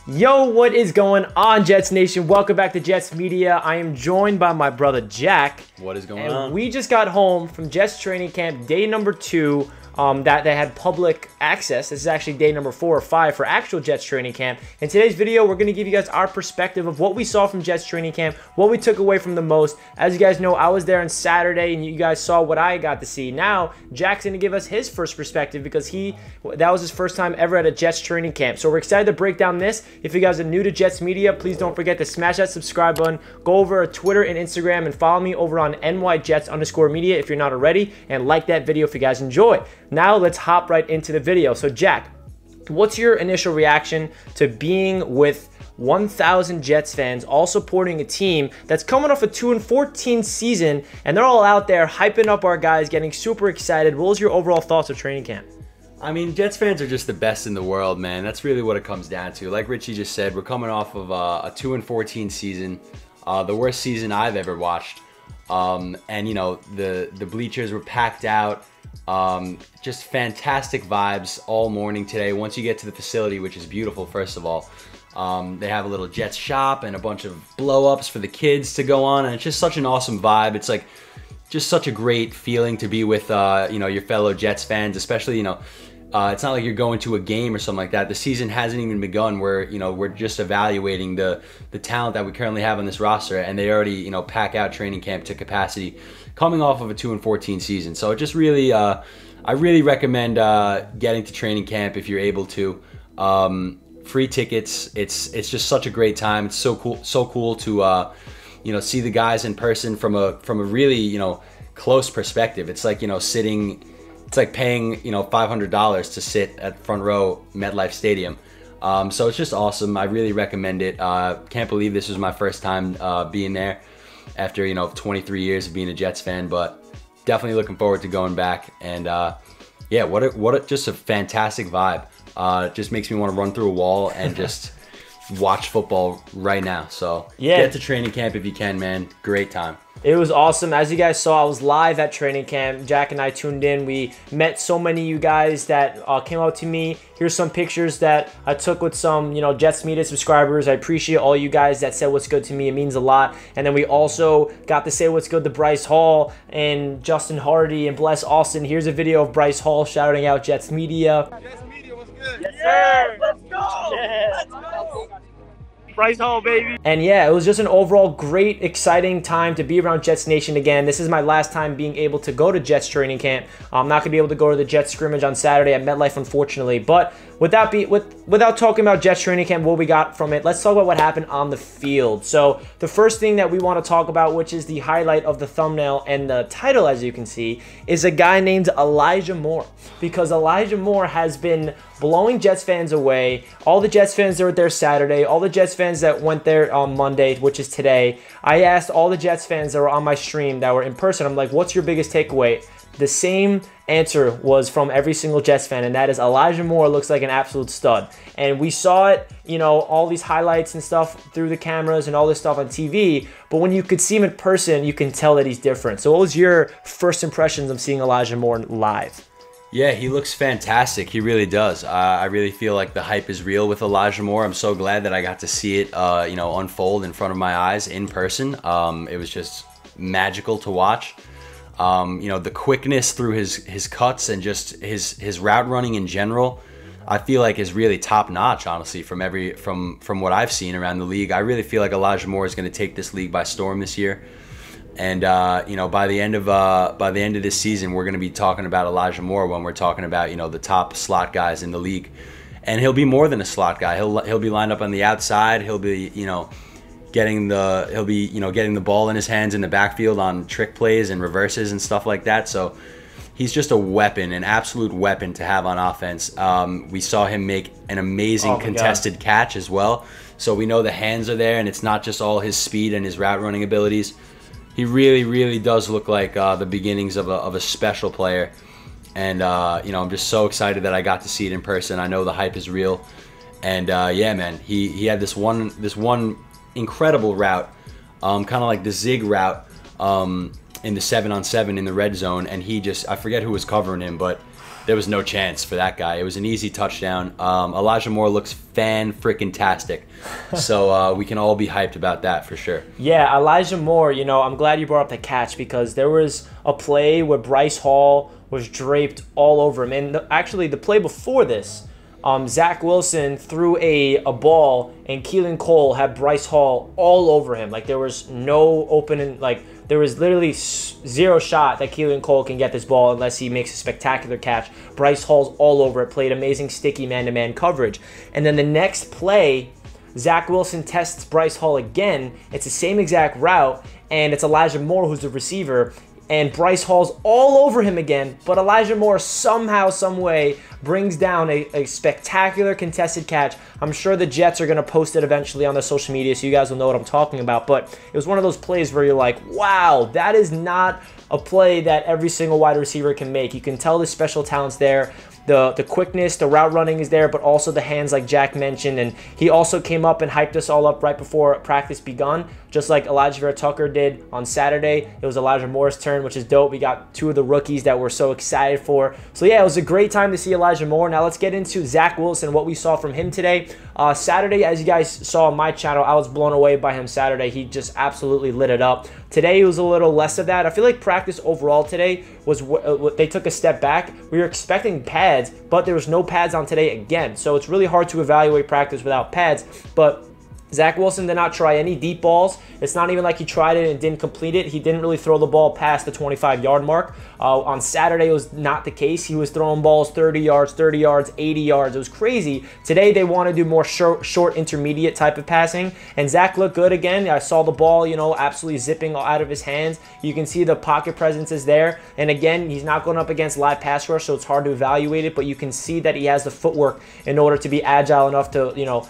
Yo, what is going on, Jets Nation? Welcome back to Jets Media. I am joined by my brother Jack. What is going on? We just got home from Jets training camp, day number 2. That they had public access. This is actually day number 4 or 5 for actual Jets training camp. In today's video, we're going to give you guys our perspective of what we saw from Jets training camp, what we took away from the most. As you guys know, I was there on Saturday, and you guys saw what I got to see. Now, Jack's going to give us his first perspective because that was his first time ever at a Jets training camp. So we're excited to break down this. If you guys are new to Jets Media, please don't forget to smash that subscribe button. Go over to Twitter and Instagram and follow me over on NYJets_media if you're not already, and like that video if you guys enjoy. Now let's hop right into the video. So Jack, what's your initial reaction to being with 1,000 Jets fans all supporting a team that's coming off a 2-14 season, and they're all out there hyping up our guys, getting super excited? What was your overall thoughts of training camp? I mean, Jets fans are just the best in the world, man. That's really what it comes down to. Like Richie just said, we're coming off of a 2-14 season, the worst season I've ever watched. And you know, the bleachers were packed out. Just fantastic vibes all morning today. Once you get to the facility, which is beautiful, first of all, they have a little Jets shop and a bunch of blow-ups for the kids to go on, and it's just such an awesome vibe. It's like just such a great feeling to be with you know, your fellow Jets fans, especially, you know, it's not like you're going to a game or something like that. The season hasn't even begun. We're just evaluating the talent that we currently have on this roster, and they already, you know, pack out training camp to capacity, coming off of a 2-14 season. So it just really, I really recommend getting to training camp if you're able to. Free tickets. It's just such a great time. It's so cool to you know, see the guys in person from a really, you know, close perspective. It's like, you know, it's like paying, you know, $500 to sit at front row MetLife Stadium. So it's just awesome. I really recommend it. Can't believe this was my first time being there after, you know, 23 years of being a Jets fan, but definitely looking forward to going back. And yeah, just a fantastic vibe. Just makes me want to run through a wall and just watch football right now. So yeah, get to training camp if you can, man. Great time. It was awesome. As you guys saw, I was live at training camp. Jack and I tuned in. We met so many of you guys that came out to me. Here's some pictures that I took with some, you know, Jets Media subscribers. I appreciate all you guys that said what's good to me. It means a lot. And then we also got to say what's good to Bryce Hall and Justin Hardy and Bless Austin. Here's a video of Bryce Hall shouting out Jets Media. Jets Media, what's good? Yes, sir. Let's go. Yeah. Let's go. Bryce Hall, baby. And yeah, it was just an overall great, exciting time to be around Jets Nation again. This is my last time being able to go to Jets training camp. I'm not going to be able to go to the Jets scrimmage on Saturday at MetLife, unfortunately. But without talking about Jets training camp, what we got from it, let's talk about what happened on the field. So the first thing that we want to talk about, which is the highlight of the thumbnail and the title, as you can see, is a guy named Elijah Moore. Because Elijah Moore has been blowing Jets fans away. All the Jets fans that were there Saturday, all the Jets fans that went there on Monday, which is today, I asked all the Jets fans that were on my stream that were in person, I'm like, what's your biggest takeaway? The same answer was from every single Jets fan, and that is Elijah Moore looks like an absolute stud. And we saw it, you know, all these highlights and stuff through the cameras and all this stuff on TV, but when you could see him in person, you can tell that he's different. So what was your first impressions of seeing Elijah Moore live? Yeah, he looks fantastic. He really does. I really feel like the hype is real with Elijah Moore. I'm so glad that I got to see it, you know, unfold in front of my eyes in person. It was just magical to watch. You know, the quickness through his cuts and just his route running in general, I feel like is really top notch. Honestly, from what I've seen around the league, I really feel like Elijah Moore is going to take this league by storm this year. And you know, by the end of this season, we're going to be talking about Elijah Moore when we're talking about, you know, the top slot guys in the league. And he'll be more than a slot guy. He'll be lined up on the outside. He'll be, you know, getting the ball in his hands in the backfield on trick plays and reverses and stuff like that. So he's just a weapon, an absolute weapon to have on offense. We saw him make an amazing contested catch as well. So we know the hands are there, and it's not just all his speed and his route running abilities. He really, really does look like the beginnings of a special player. And, you know, I'm just so excited that I got to see it in person. I know the hype is real. And, yeah, man, he had this one incredible route, kind of like the zig route in the 7-on-7 in the red zone. And I forget who was covering him, but there was no chance for that guy. It was an easy touchdown. Elijah Moore looks fan-freaking-tastic. So we can all be hyped about that for sure. Yeah, Elijah Moore, you know, I'm glad you brought up the catch because there was a play where Bryce Hall was draped all over him. And actually, the play before this, Zach Wilson threw a ball, and Keelan Cole had Bryce Hall all over him. Like, there was no opening, like, there was literally zero shot that Keelan Cole can get this ball unless he makes a spectacular catch. Bryce Hall's all over it, played amazing sticky man-to-man coverage. And then the next play, Zach Wilson tests Bryce Hall again. It's the same exact route, and it's Elijah Moore who's the receiver. And Bryce Hall's all over him again, but Elijah Moore somehow, some way brings down a spectacular contested catch. I'm sure the Jets are going to post it eventually on their social media, so you guys will know what I'm talking about. But it was one of those plays where you're like, wow, that is not a play that every single wide receiver can make. You can tell the special talent's there. The quickness, the route running is there, but also the hands like Jack mentioned. And he also came up and hyped us all up right before practice begun, just like Elijah Vera Tucker did on Saturday. It was Elijah Moore's turn, which is dope. We got two of the rookies that we're so excited for. So yeah, it was a great time to see Elijah Moore. Now let's get into Zach Wilson, what we saw from him today. Saturday, as you guys saw on my channel, I was blown away by him Saturday. He just absolutely lit it up. Today was a little less of that. I feel like practice overall today was they took a step back. We were expecting pads, but there was no pads on today again. So it's really hard to evaluate practice without pads. But Zach Wilson did not try any deep balls. It's not even like he tried it and didn't complete it. He didn't really throw the ball past the 25-yard mark. On Saturday, it was not the case. He was throwing balls 30 yards, 80 yards. It was crazy. Today, they want to do more short, intermediate type of passing. And Zach looked good again. I saw the ball, you know, absolutely zipping out of his hands. You can see the pocket presence is there. And again, he's not going up against live pass rush, so it's hard to evaluate it. But you can see that he has the footwork in order to be agile enough to, you know,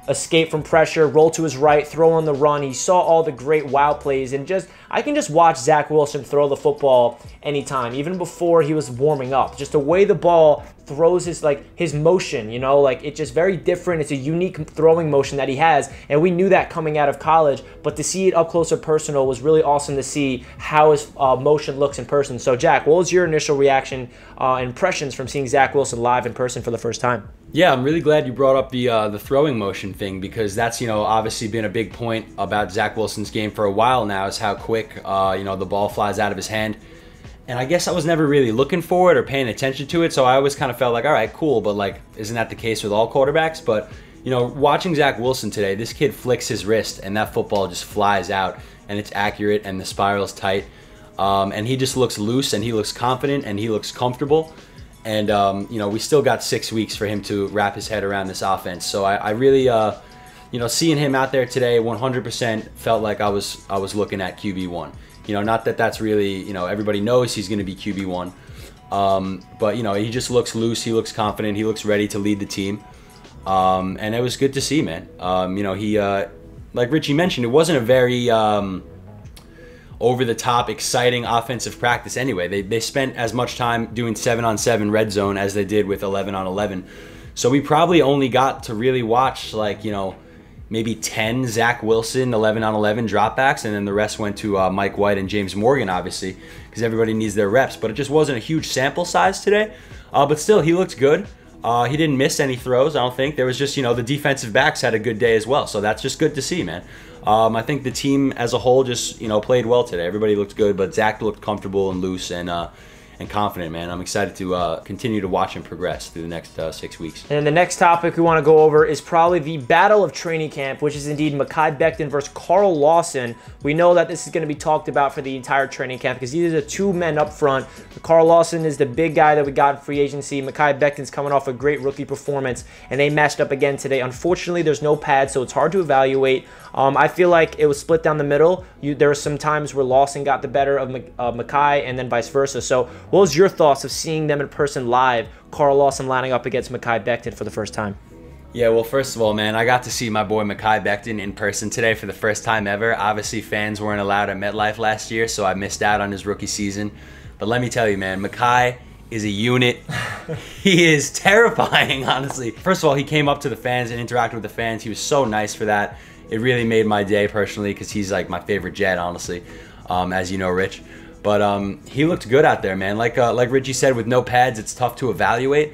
escape from pressure, roll to his right, throw on the run. He saw all the great wow plays, and I can just watch Zach Wilson throw the football anytime, even before he was warming up. Just the way the ball throws his motion, you know, like it's just very different. It's a unique throwing motion that he has, and we knew that coming out of college, but to see it up close and personal was really awesome to see how his motion looks in person. So Jack, what was your initial reaction, impressions from seeing Zach Wilson live in person for the first time? Yeah, I'm really glad you brought up the throwing motion thing, because that's, you know, obviously been a big point about Zach Wilson's game for a while now, is how quick, you know, the ball flies out of his hand. And I guess I was never really looking for it or paying attention to it, so I always kind of felt like, all right, cool, but like, isn't that the case with all quarterbacks? But, you know, watching Zach Wilson today, this kid flicks his wrist and that football just flies out, and it's accurate and the spiral's tight. And he just looks loose, and he looks confident, and he looks comfortable. And, you know, we still got 6 weeks for him to wrap his head around this offense. So I really, you know, seeing him out there today, 100% felt like I was looking at QB1. You know, not that that's really, you know, everybody knows he's going to be QB1. But, you know, he just looks loose. He looks confident. He looks ready to lead the team. And it was good to see, man. You know, he, like Richie mentioned, it wasn't a very over-the-top, exciting offensive practice anyway. They spent as much time doing 7-on-7 red zone as they did with 11-on-11. So we probably only got to really watch, like, you know, maybe 10 Zach Wilson 11-on-11 dropbacks, and then the rest went to Mike White and James Morgan, obviously, because everybody needs their reps. But it just wasn't a huge sample size today. But still, he looked good. He didn't miss any throws, I don't think. There was just, you know, the defensive backs had a good day as well. So that's just good to see, man. I think the team as a whole just, you know, played well today. Everybody looked good, but Zach looked comfortable and loose and confident, man. I'm excited to continue to watch him progress through the next 6 weeks. And the next topic we want to go over is probably the battle of training camp, which is indeed Makai Bechten versus Carl Lawson. We know that this is going to be talked about for the entire training camp because these are the two men up front. Carl Lawson is the big guy that we got in free agency. Makai Bechten's coming off a great rookie performance, and they matched up again today. Unfortunately, there's no pad, so it's hard to evaluate. I feel like it was split down the middle. There were some times where Lawson got the better of Makai, and then vice versa. So what was your thoughts of seeing them in person live, Carl Lawson lining up against Makai Bechten for the first time? Yeah, well, first of all, man, I got to see my boy Makai Bechten in person today for the first time ever. Obviously, fans weren't allowed at MetLife last year, so I missed out on his rookie season. But let me tell you, man, Makai is a unit. He is terrifying, honestly. First of all, he came up to the fans and interacted with the fans. He was so nice for that. It really made my day personally because he's like my favorite Jet, honestly, as you know, Rich. But he looked good out there, man. Like Richie said, with no pads, it's tough to evaluate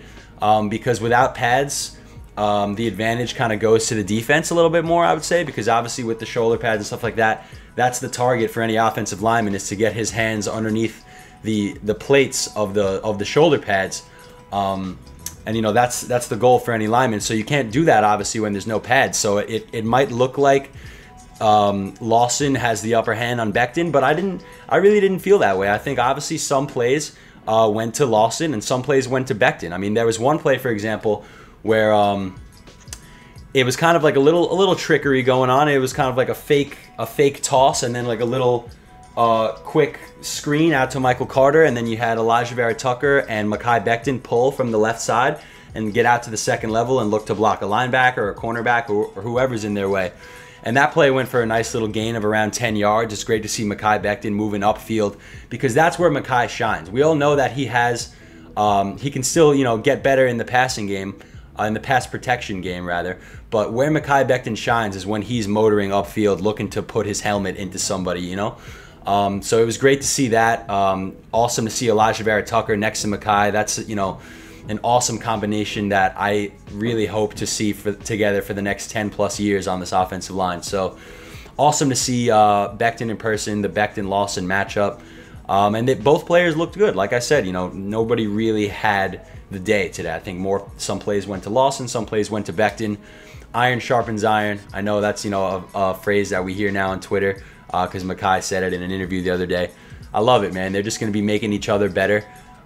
because without pads, the advantage kind of goes to the defense a little bit more, I would say, because obviously with the shoulder pads and stuff like that, that's the target for any offensive lineman, is to get his hands underneath the plates of the shoulder pads. And that's the goal for any lineman. So you can't do that obviously when there's no pads. So it might look like Lawson has the upper hand on Bechten, but I really didn't feel that way. I think obviously some plays went to Lawson and some plays went to Bechten. I mean, there was one play, for example, where it was kind of like a little trickery going on. It was kind of like a fake toss, and then like a little quick screen out to Michael Carter, and then you had Elijah Vera-Tucker and Makai Bechten pull from the left side and get out to the second level and look to block a linebacker or a cornerback or whoever's in their way. And that play went for a nice little gain of around 10 yards. It's great to see Makai Bechten moving upfield, because that's where Makai shines. We all know that he can still, get better in the passing game, in the pass protection game rather. But where Makai Bechten shines is when he's motoring upfield, looking to put his helmet into somebody, So it was great to see that. Awesome to see Elijah Vera-Tucker next to Makai. That's, an awesome combination that I really hope to see together for the next 10 plus years on this offensive line. So awesome to see Bechten in person, the Bechten-Lawson matchup. And both players looked good. Like I said, nobody really had the day today. I think some plays went to Lawson, some plays went to Bechten. Iron sharpens iron. I know that's, a phrase that we hear now on Twitter, because Makai said it in an interview the other day. I love it, man. They're just going to be making each other better.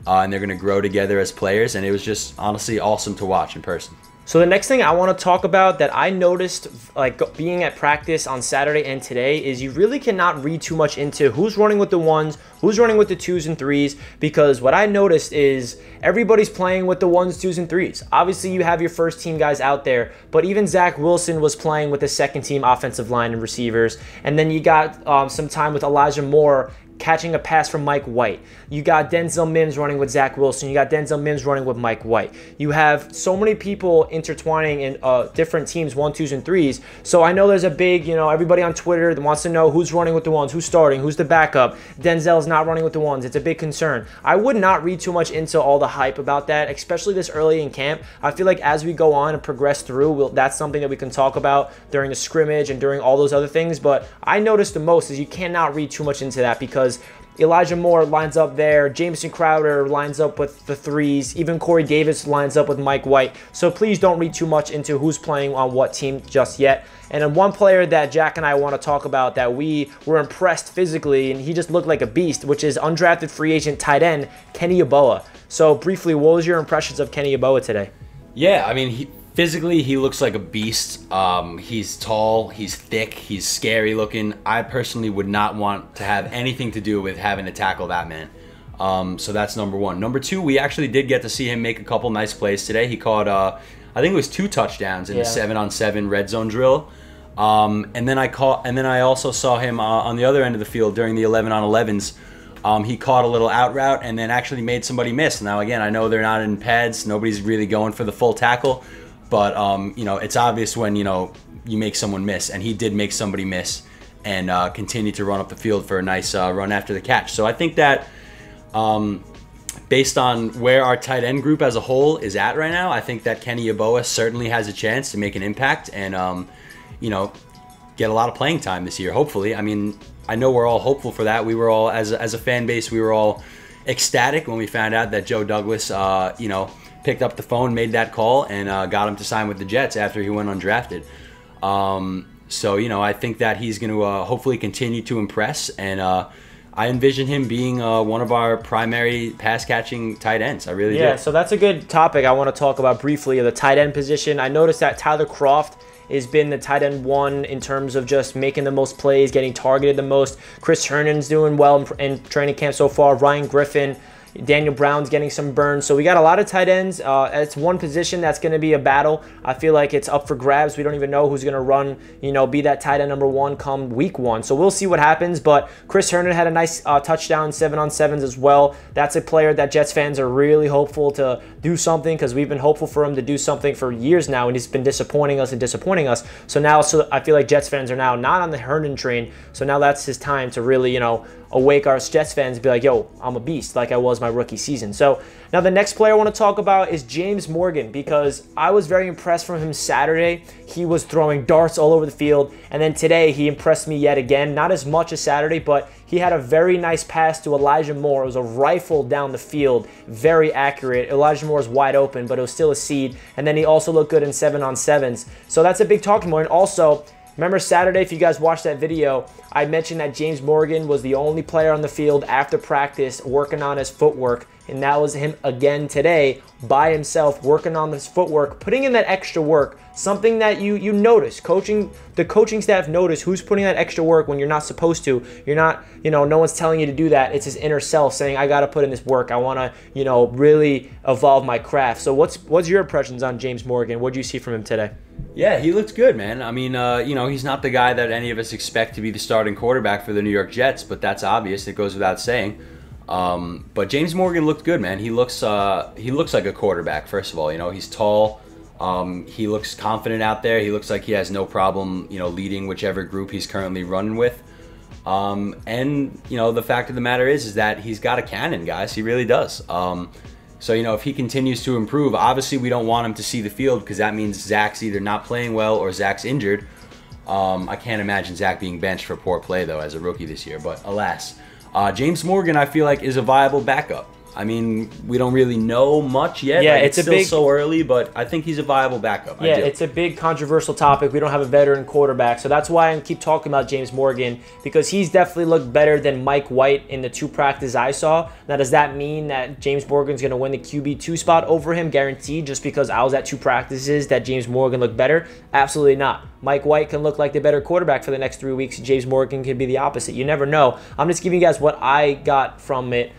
And they're going to grow together as players, and it was just honestly awesome to watch in person. So the next thing I want to talk about that I noticed, like being at practice on Saturday and today, is you really cannot read too much into who's running with the ones, who's running with the twos and threes, because what I noticed is everybody's playing with the ones, twos, and threes. Obviously, you have your first team guys out there, but even Zach Wilson was playing with the second team offensive line and receivers, and then you got some time with Elijah Moore catching a pass from Mike White. You got Denzel Mims running with Zach Wilson. You got Denzel Mims running with Mike White. You have so many people intertwining in different teams, 1, 2s, and 3s. So I know there's a big, everybody on Twitter that wants to know who's running with the ones, who's starting, who's the backup. Denzel's not running with the ones. It's a big concern. I would not read too much into all the hype about that, especially this early in camp. I feel like as we go on and progress through, that's something that we can talk about during the scrimmage and during all those other things. But I noticed the most is you cannot read too much into that, because Elijah Moore lines up there, Jamison Crowder lines up with the 3s, even Corey Davis lines up with Mike White. So please don't read too much into who's playing on what team just yet. And then one player that Jack and I want to talk about that we were impressed physically, and he just looked like a beast, which is undrafted free agent tight end Kenny Yeboah. So briefly, what was your impressions of Kenny Yeboah today? Yeah, I mean, physically, he looks like a beast. He's tall, he's thick, he's scary looking. I personally would not want to have anything to do with having to tackle that man. So that's number one. Number two, we actually did get to see him make a couple nice plays today. He caught, I think it was 2 touchdowns in the 7-on-7 red zone drill. And then I also saw him on the other end of the field during the 11-on-11s. He caught a little out route and then actually made somebody miss. Now, again, I know they're not in pads. Nobody's really going for the full tackle. But, it's obvious when, you make someone miss. And he did make somebody miss and continue to run up the field for a nice run after the catch. So I think that based on where our tight end group as a whole is at right now, I think that Kenny Yeboah certainly has a chance to make an impact and, get a lot of playing time this year, hopefully. I mean, I know we're all hopeful for that. We were all, as a fan base, we were all ecstatic when we found out that Joe Douglas, picked up the phone, made that call, and got him to sign with the Jets after he went undrafted. So, I think that he's going to hopefully continue to impress, and I envision him being one of our primary pass-catching tight ends. I really do. Yeah, so that's a good topic I want to talk about briefly, the tight end position. I noticed that Tyler Kroft has been the tight end 1 in terms of just making the most plays, getting targeted the most. Chris Hernan's doing well in training camp so far. Ryan Griffin, Daniel Brown's getting some burn. So we got a lot of tight ends. It's one position that's going to be a battle. I feel like it's up for grabs. We don't even know who's going to run, be that tight end number 1 come week 1. So we'll see what happens. But Chris Herndon had a nice touchdown, 7-on-7s as well. That's a player that Jets fans are really hopeful to do something, because we've been hopeful for him to do something for years now, and he's been disappointing us. So now I feel like Jets fans are now not on the Herndon train. So now that's his time to really, awake our Jets fans and be like, yo, I'm a beast like I was my rookie season. So now the next player I want to talk about is James Morgan, because I was very impressed from him Saturday. He was throwing darts all over the field, and then today he impressed me yet again. Not as much as Saturday, but he had a very nice pass to Elijah Moore. It was a rifle down the field, very accurate. Elijah Moore is wide open, but it was still a seed. And then he also looked good in 7-on-7s. So that's a big talking point. And also, remember Saturday, if you guys watched that video, I mentioned that James Morgan was the only player on the field after practice working on his footwork, and that was him again today by himself working on his footwork, putting in that extra work, something that you notice. The coaching staff notice who's putting that extra work when you're not supposed to. You're not, no one's telling you to do that. It's his inner self saying, I got to put in this work. I want to, really evolve my craft. So what's your impressions on James Morgan? What did you see from him today? Yeah, he looked good, man. I mean, he's not the guy that any of us expect to be the starting quarterback for the New York Jets, but that's obvious. It goes without saying. But James Morgan looked good, man. He looks like a quarterback. First of all, he's tall. He looks confident out there. He looks like he has no problem, leading whichever group he's currently running with. And the fact of the matter is that he's got a cannon, guys. He really does. So, if he continues to improve, obviously we don't want him to see the field, because that means Zach's either not playing well or Zach's injured. I can't imagine Zach being benched for poor play, though, as a rookie this year. But alas, James Morgan, I feel like, is a viable backup. I mean, we don't really know much yet. Yeah, like, it's still so early, but I think he's a viable backup. Yeah, it's a big controversial topic. We don't have a veteran quarterback, so that's why I keep talking about James Morgan, because he's definitely looked better than Mike White in the 2 practices I saw. Now, does that mean that James Morgan's going to win the QB2 spot over him, guaranteed, just because I was at 2 practices that James Morgan looked better? Absolutely not. Mike White can look like the better quarterback for the next 3 weeks. James Morgan can be the opposite. You never know. I'm just giving you guys what I got from it,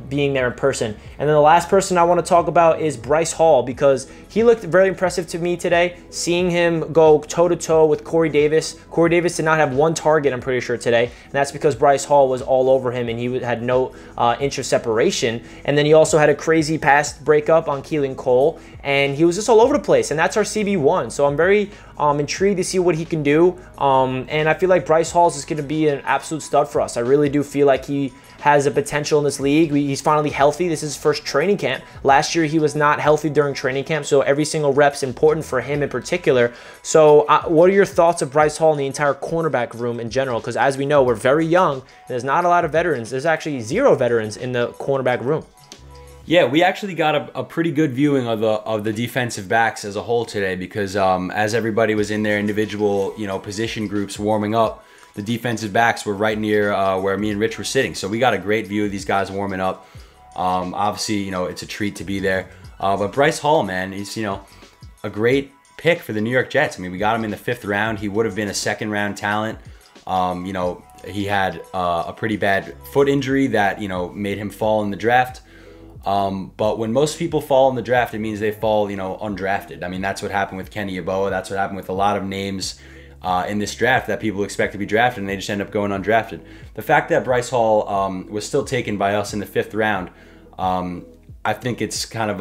being there in person. And then the last person I want to talk about is Bryce Hall, because he looked very impressive to me today. Seeing him go toe-to-toe with Corey Davis. Corey Davis did not have 1 target, I'm pretty sure, today. And that's because Bryce Hall was all over him and he had no inch of separation. And then he also had a crazy pass breakup on Keelan Cole. And he was just all over the place. And that's our CB1. So I'm very intrigued to see what he can do. And I feel like Bryce Hall is going to be an absolute stud for us. I really do feel like he has a potential in this league. He's finally healthy. This is his first training camp. Last year, he was not healthy during training camp, so every single rep's important for him in particular. So what are your thoughts of Bryce Hall and the entire cornerback room in general? Because as we know, we're very young, and there's not a lot of veterans. There's actually 0 veterans in the cornerback room. Yeah, we actually got a pretty good viewing of the defensive backs as a whole today, because as everybody was in their individual position groups warming up, the defensive backs were right near where me and Rich were sitting. So we got a great view of these guys warming up. Obviously, it's a treat to be there. But Bryce Hall, man, he's, a great pick for the New York Jets. I mean, we got him in the 5th round. He would have been a 2nd-round talent. He had a pretty bad foot injury that, made him fall in the draft. But when most people fall in the draft, it means they fall, undrafted. I mean, that's what happened with Kenny Yeboah. That's what happened with a lot of names in this draft that people expect to be drafted, and they just end up going undrafted. The fact that Bryce Hall was still taken by us in the 5th round, I think it's kind of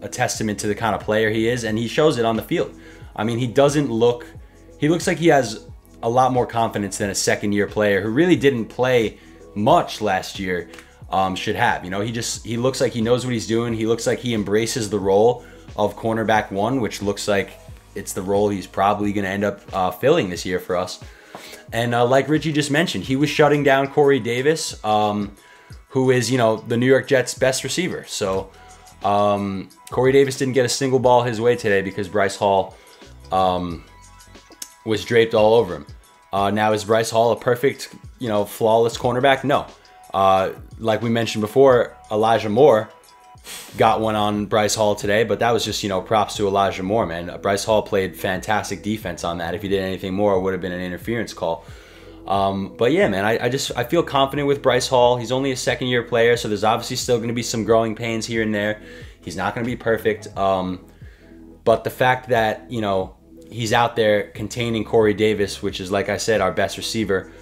a testament to the kind of player he is, and he shows it on the field. I mean, he looks like he has a lot more confidence than a 2nd-year player who really didn't play much last year should have. He looks like he knows what he's doing. He looks like he embraces the role of cornerback 1, which looks like it's the role he's probably going to end up filling this year for us. And like Richie just mentioned, he was shutting down Corey Davis, who is, the New York Jets' best receiver. So Corey Davis didn't get a single ball his way today because Bryce Hall was draped all over him. Now, is Bryce Hall a perfect, flawless cornerback? No. Like we mentioned before, Elijah Moore got one on Bryce Hall today, but that was just, props to Elijah Moore, man. Bryce Hall played fantastic defense on that. If he did anything more, it would have been an interference call. But yeah, man, I feel confident with Bryce Hall. He's only a second-year player, so there's obviously still going to be some growing pains here and there. He's not going to be perfect. But the fact that, you know, he's out there containing Corey Davis, which is, like I said, our best receiver,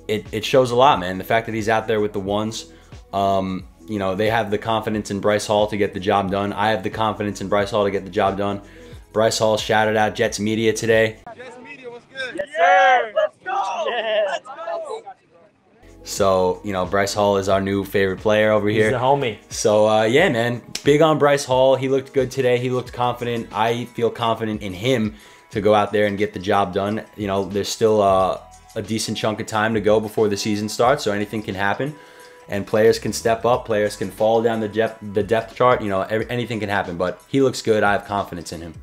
it shows a lot, man. The fact that he's out there with the ones, you know, they have the confidence in Bryce Hall to get the job done. I have the confidence in Bryce Hall to get the job done. Bryce Hall shouted out Jets Media today. Jets Media, what's good? Yes, sir. Let's go. Yeah. Let's go. So, you know, Bryce Hall is our new favorite player over here. He's the homie. So, yeah, man, big on Bryce Hall. He looked good today. He looked confident. I feel confident in him to go out there and get the job done. You know, there's still a decent chunk of time to go before the season starts, so anything can happen. And players can step up. Players can fall down the depth chart. You know, anything can happen. But he looks good. I have confidence in him.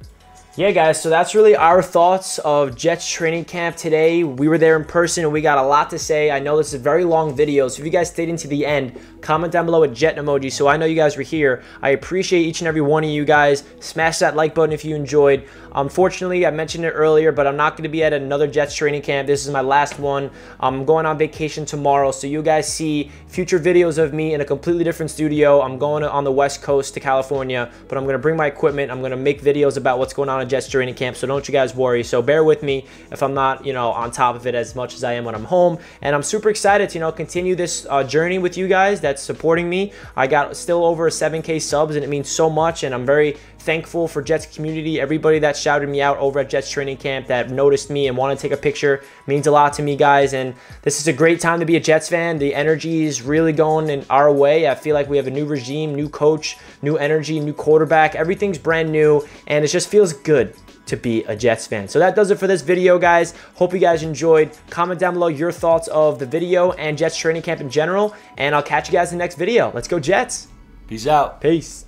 Yeah, guys, so that's really our thoughts of Jets training camp today. We were there in person, and we got a lot to say. I know this is a very long video, so if you guys stayed into the end, comment down below a Jet emoji so I know you guys were here. I appreciate each and every one of you guys. Smash that like button if you enjoyed. Unfortunately, I mentioned it earlier, but I'm not going to be at another Jets training camp. This is my last one. I'm going on vacation tomorrow, so you guys see future videos of me in a completely different studio. I'm going on the West Coast to California, but I'm going to bring my equipment. I'm going to make videos about what's going on at Jets training camp, so don't you guys worry. So bear with me if I'm not, you know, on top of it as much as I am when I'm home. And I'm super excited to, you know, continue this journey with you guys that's supporting me. I got still over 7K subs, and it means so much, and I'm very thankful for Jets community. Everybody that shouted me out over at Jets training camp that noticed me and wanted to take a picture means a lot to me, guys. And this is a great time to be a Jets fan. The energy is really going in our way. I feel like we have a new regime, new coach, new energy, new quarterback. Everything's brand new, and it just feels good to be a Jets fan. So that does it for this video, guys. Hope you guys enjoyed. Comment down below your thoughts of the video and Jets training camp in general, and I'll catch you guys in the next video. Let's go Jets. Peace out. Peace.